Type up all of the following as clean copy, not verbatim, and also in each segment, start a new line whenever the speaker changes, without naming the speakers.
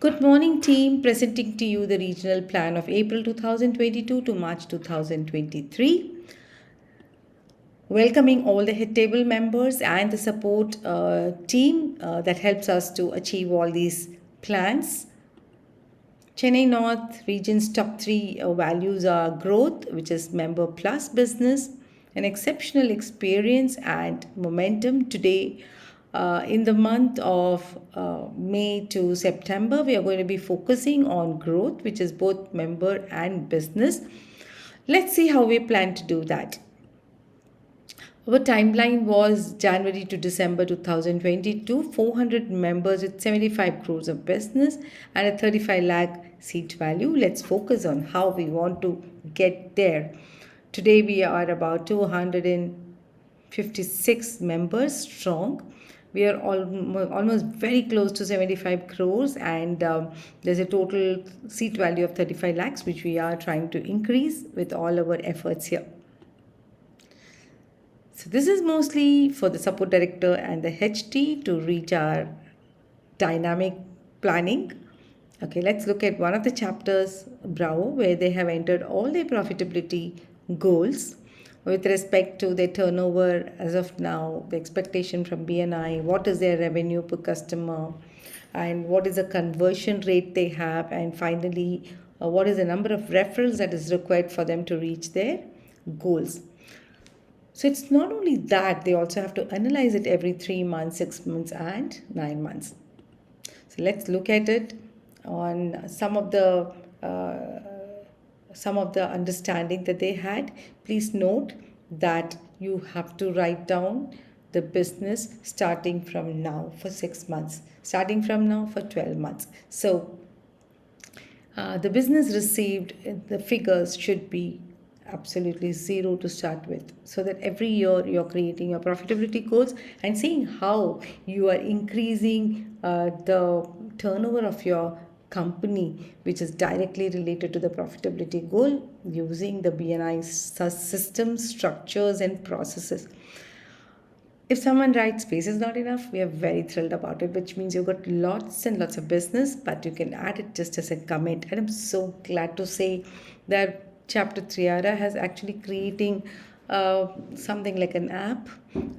Good morning, team. Presenting to you the regional plan of April 2022 to March 2023. Welcoming all the head table members and the support team that helps us to achieve all these plans. Chennai North region's top three values are growth, which is member plus business, an exceptional experience, and momentum. Today, in the month of May to September, we are going to be focusing on growth, which is both member and business. Let's see how we plan to do that. Our timeline was January to December 2022, 400 members with 75 crores of business and a 35 lakh seat value. Let's focus on how we want to get there. Today we are about 256 members strong. We are almost very close to 75 crores and there's a total seat value of 35 lakhs which we are trying to increase with all our efforts here. So this is mostly for the support director and the HT to reach our dynamic planning. Okay, let's look at one of the chapters, Bravo, where they have entered all their profitability goals with respect to their turnover as of now, the expectation from BNI, what is their revenue per customer, and what is the conversion rate they have, and finally, what is the number of referrals that is required for them to reach their goals. So it's not only that, they also have to analyze it every 3 months, 6 months, and 9 months. So let's look at it on some of the understanding that they had. Please note that you have to write down the business starting from now for 6 months, starting from now for 12 months. So the business received, the figures should be absolutely zero to start with, so that every year you're creating your profitability goals and seeing how you are increasing the turnover of your company, which is directly related to the profitability goal using the BNI systems, structures, and processes. If someone writes space is not enough, we are very thrilled about it, which means you've got lots and lots of business, but you can add it just as a comment. And I'm so glad to say that Chapter 3 has actually creating something like an app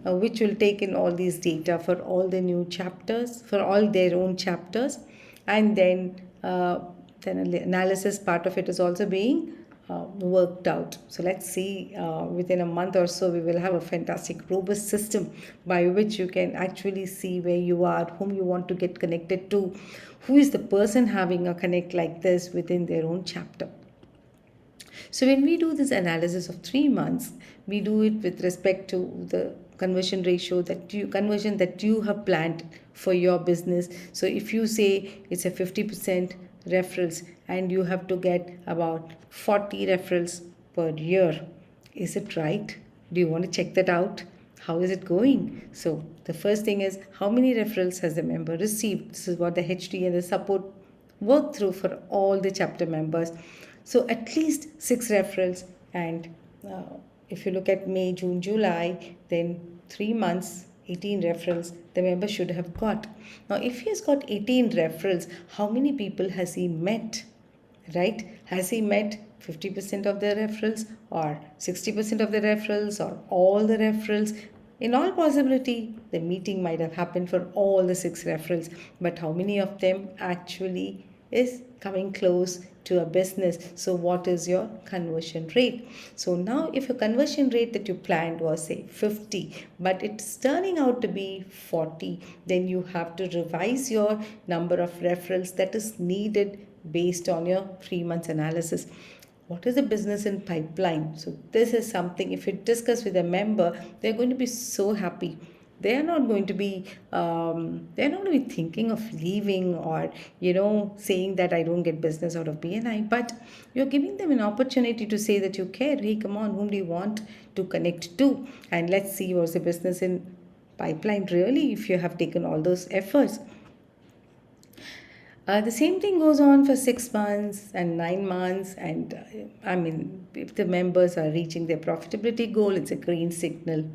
which will take in all these data for all the new chapters, for all their own chapters, and then analysis part of it is also being worked out. So let's see, within a month or so, we will have a fantastic, robust system by which you can actually see where you are, whom you want to get connected to, who is the person having a connect like this within their own chapter. So when we do this analysis of 3 months, we do it with respect to the conversion that you have planned for your business. So if you say it's a 50% referrals and you have to get about 40 referrals per year, is it right? Do you want to check that out? How is it going? So the first thing is, how many referrals has the member received? This is what the HT and the support work through for all the chapter members. So at least 6 referrals, and if you look at May, June, July, then 3 months, 18 referrals the member should have got. Now if he has got 18 referrals, how many people has he met? Right? Has he met 50% of the referrals or 60% of the referrals or all the referrals? In all possibility, the meeting might have happened for all the 6 referrals, but how many of them actually is coming close to a business? So what is your conversion rate? So now if your conversion rate that you planned was say 50, but it's turning out to be 40, then you have to revise your number of referrals that is needed based on your 3 months analysis. What is the business in pipeline? So this is something, if you discuss with a member, they're going to be so happy. They're not going to be thinking of leaving or saying that I don't get business out of BNI, but you're giving them an opportunity to say that you care. Hey, come on, whom do you want to connect to? And let's see what's the business in pipeline really, if you have taken all those efforts. The same thing goes on for 6 months and 9 months, and if the members are reaching their profitability goal, it's a green signal.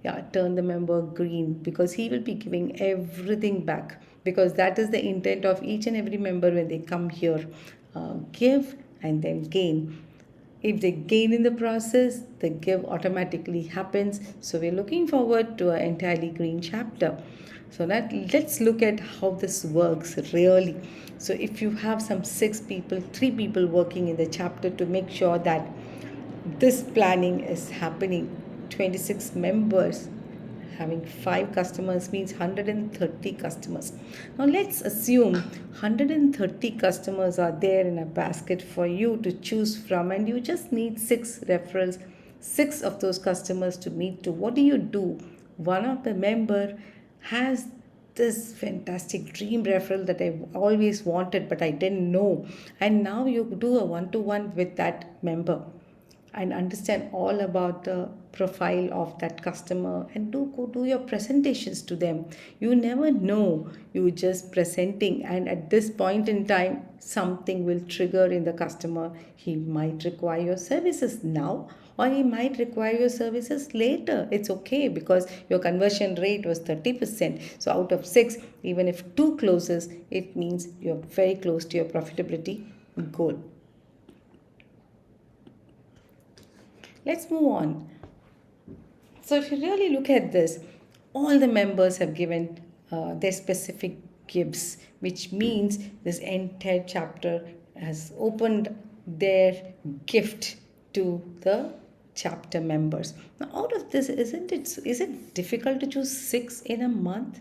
Yeah, turn the member green, because he will be giving everything back, because that is the intent of each and every member when they come here. Give and then gain. If they gain in the process, the give automatically happens. So we're looking forward to an entirely green chapter. So let's look at how this works really. So if you have some 6 people, 3 people working in the chapter to make sure that this planning is happening, 26 members having 5 customers means 130 customers. Now let's assume 130 customers are there in a basket for you to choose from, and you just need 6 referrals, 6 of those customers to meet to. What do? One of the member has this fantastic dream referral that I've always wanted but I didn't know, and now you do a one-to-one with that member and understand all about the profile of that customer, and go do your presentations to them. You never know, you just presenting, and at this point in time something will trigger in the customer. He might require your services now, or he might require your services later. It's okay, because your conversion rate was 30%. So out of 6, even if 2 closes, it means you're very close to your profitability goal. Let's move on. So if you really look at this, all the members have given their specific gifts, which means this entire chapter has opened their gift to the chapter members. Now, out of this, is it difficult to choose 6 in a month?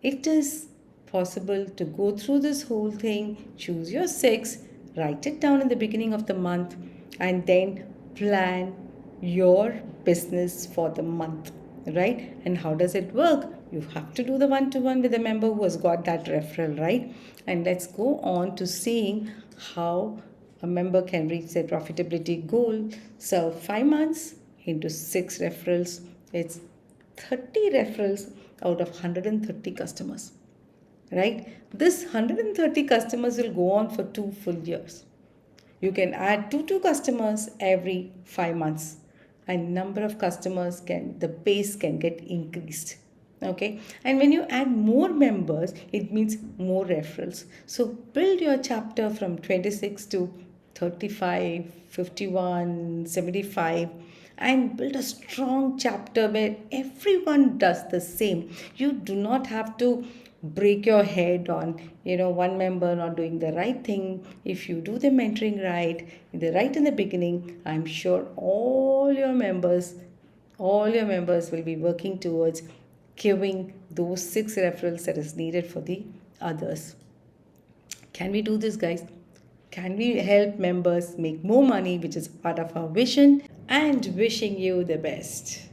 It is possible to go through this whole thing, choose your 6, write it down in the beginning of the month, and then plan your business for the month, right? And how does it work? You have to do the one-to-one with a member who has got that referral, right? And let's go on to seeing how a member can reach their profitability goal. So 5 months into 6 referrals, it's 30 referrals out of 130 customers, right? This 130 customers will go on for 2 full years. You can add 2 customers every 5 months, and number of customers the base can get increased. Okay, and when you add more members, it means more referrals. So build your chapter from 26 to 35, 51, 75, and build a strong chapter where everyone does the same. You do not have to break your head on one member not doing the right thing. If you do the mentoring right in the beginning, I'm sure all your members will be working towards giving those 6 referrals that is needed for the others. Can we do this, guys? Can we help members make more money, which is part of our vision? And wishing you the best.